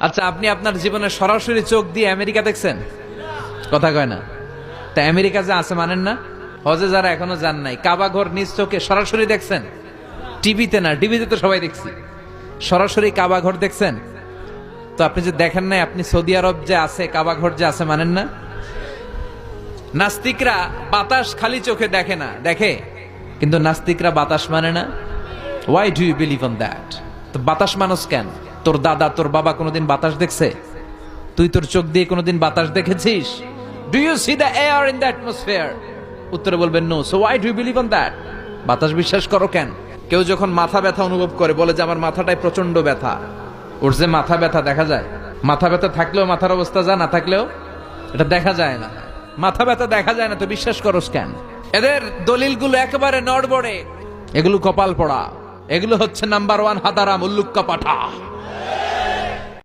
আচ্ছা, আপনি আপনার জীবনে সরাসরি চোখ দিয়ে আমেরিকা দেখছেন? কথা কয় না। তা আমেরিকা যে আছে মানেন না? হজে যারা এখনো যান নাই, কাবা ঘর নিজ চোখে সরাসরি দেখছেন? টিভিতে না, টিভিতে তো সবাই দেখছি। সরাসরি কাবা ঘর দেখছেন? তো আপনি যে দেখেন নাই, আপনি সৌদি আরব যে আছে কাবা ঘর যে আছে মানেন না? নাস্তিকরা বাতাস খালি চোখে দেখে না, দেখে, কিন্তু নাস্তিকরা বাতাস মানে না। Why do you believe on that? তো বাতাস মানুষ কেন? তোর দাদা তোর বাবা কোনোদিন বাতাস দেখছে? তুই তোর চোখ দিয়ে কোনোদিন বাতাস দেখেছিস? Do you see the air in the atmosphere? উত্তরে বলবেন no. So why do you believe on that? বাতাস বিশ্বাস করো কেন? কেউ যখন মাথা ব্যথা অনুভব করে, বলে যে আমার মাথাটায় প্রচন্ড ব্যথা, ওর যে মাথা ব্যথা দেখা যায়। মাথা ব্যথা থাকলেও মাথার অবস্থা যা, না থাকলেও এটা দেখা যায় না। মাথা ব্যথা দেখা যায় না, তো বিশ্বাস করস কেন? এদের দলিলগুলো একেবারে নড়বড়ে, এগুলো কপাল পড়া, এগুলো হচ্ছে নাম্বার ওয়ান হাদারাম উল্লুক্কা পাঠা।